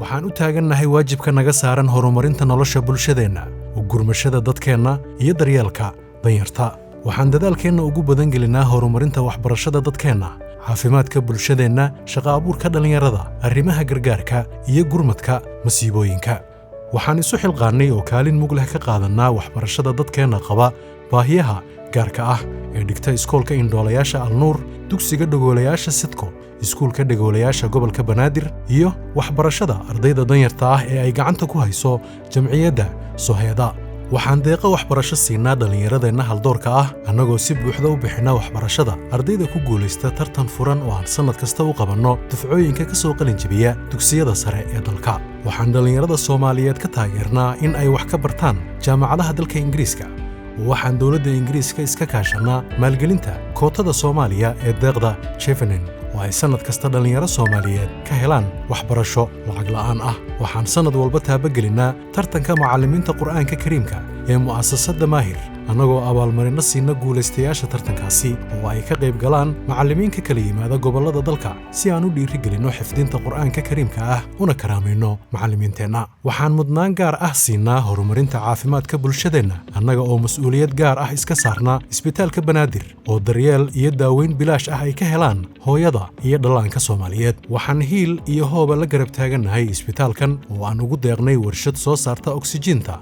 waxaan u taagannahay waajibka naga saaran horumarinta nolosha bulshadeenna, u gurmashada dadkeenna iyo daryeelka danyarta. waxaan dadaalkeenna ugu badan gelinaa horumarinta waxbarashada dadkeenna, caafimaadka bulshadeenna, shaqo abuurka dhalinyarada, arrimaha gargaarka iyo gurmadka masiibooyinka. waxaan isu xilqaannay oo kaalin mug leh ka qaadannaa waxbarashada dadkeenna qaba baahiyaha gaarka ah ee dhigta iskoolka indhoolayaasha alnuur, dugsiga dhagoolayaasha sidko, iskuulka dhagoolayaasha gobolka banaadir iyo waxbarashada ardayda danyarta ah ee ay gacanta ku hayso jamciyadda soheeda. waxaan deeqa waxbarasho siinaa dhallinyaradeenna haldoorka ah, annagoo si buuxda u bixinaa waxbarashada ardayda ku guulaysta tartan furan oo aan sannad kasta u qabanno dufcooyinka ka soo qalin jebiya dugsiyada sare ee dalka. waxaan dhallinyarada Soomaaliyeed ka taageernaa in ay wax ka bartaan jaamacadaha dalka Ingiriiska. waxaan dowladda Ingiriiska iska kaashanaa maalgelinta kootada Soomaaliya ee deeqda Chevening oo ay sannad kasta dhallinyaro Soomaaliyeed ka helaan waxbarasho lacag la'aan ah. waxaan sannad walba taabagelinaa tartanka macallimiinta Qur'aanka Kariimka ee mu'asasadda Maahir, annagoo abaalmarino siina guulaystayaasha tartankaasi oo ay ka qayb galaan macallimiin ka kala yimaada gobollada dalka si aan u dhiirigelinno xifdinta Qur'aanka Kariimka ah una karaamayno macallimiinteenna. waxaan mudnaan gaar ah siinaa horumarinta caafimaadka bulshadeenna, annaga oo mas'uuliyad gaar ah iska saarnaa isbitaalka Banaadir oo daryeel iyo daaweyn bilaash ah ay ka helaan hooyada iyo dhallaanka Soomaaliyeed. waxaan hiil iyo hooba la garab taagannahay isbitaalkan oo aan ugu deeqnay warshad soo saarta oksijiinta,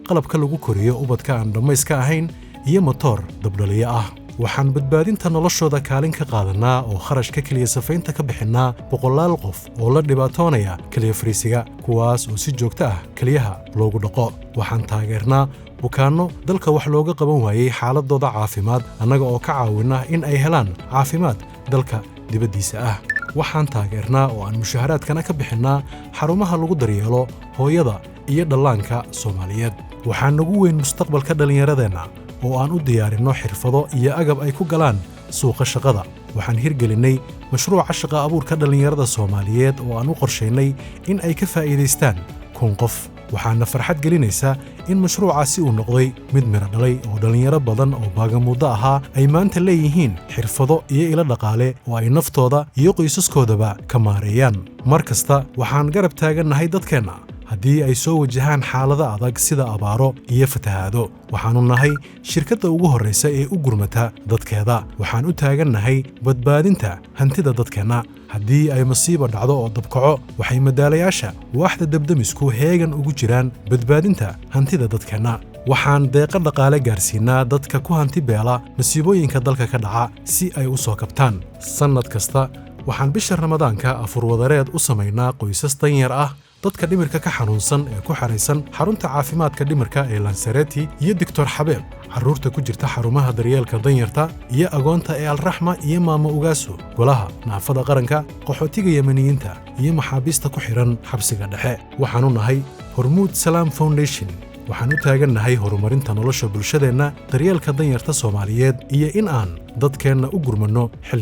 qalabka lagu koriyo ubadka aan dhammayska ahayn iyo matoor dabdhaliyo ah. waxaan badbaadinta noloshooda kaalin ka qaadannaa oo kharashka keliya safaynta ka bixinnaa boqolaal qof oo la dhibaatoonaya keliya fariisiga, kuwaas oo si joogto ah keliyaha loogu dhaqo. waxaan taageernaa bukaanno dalka wax looga qaban waayey xaaladooda caafimaad, annaga oo ka caawinna in ay helaan caafimaad dalka dibaddiisa ah. waxaan taageernaa oo aan mushaharaadkana ka bixinnaa xarumaha lagu daryeelo hooyada iyo dhallaanka Soomaaliyeed. waxaan nagu weyn mustaqbalka dhallinyaradeenna oo aan u diyaarinno xirfado iyo agab ay ku galaan suuqa shaqada. waxaan hirgelinnay mashruuca shaqo abuurka dhallinyarada Soomaaliyeed oo aan u qorshaynay in ay ka faa'iidaystaan 1,000 qof. waxaana farxad gelinaysa in mashruucaasi uu noqday mid miro dhalay oo dhallinyaro badan oo baagamuuddo ahaa ay maanta leeyihiin xirfado iyo ilo dhaqaale oo ay naftooda iyo qoysaskoodaba ka maareeyaan. mar kasta waxaan garab taagannahay dadkeenna haddii ay soo wajahaan xaalado adag sida abaaro iyo fatahaado. waxaannu nahay shirkadda ugu horraysa ee u gurmata dadkeeda. waxaan u taagannahay badbaadinta hantida dadkeenna. haddii ay masiibo dhacdo oo dabkaco, waxay madaalayaasha waaxda dabdamisku heegan ugu jiraan badbaadinta hantida dadkeenna. waxaan deeqa dhaqaale gaarsiinaa dadka ku hanti beela masiibooyinka dalka ka dhaca si ay u soo kabtaan. sannad kasta waxaan bisha Ramadaanka afurwadareed u samaynaa qoysas danyar ah, dadka dhimirka ka xanuunsan ee ku xaraysan xarunta caafimaadka dhimirka ee Lansareti iyo Dr. Xabeeb, carruurta ku jirta xarumaha daryeelka danyarta iyo agoonta ee Alraxma iyo Maamo Ugaaso, golaha naafada qaranka, qaxootiga Yemeniyiinta iyo maxaabiista ku xiran xabsiga dhexe. waxaanu nahay Hormuud Salaam Foundation. waxaan u taagannahay horumarinta nolosha bulshadeenna, daryeelka danyarta Soomaaliyeed iyo in aan dadkeenna u gurmanno xilli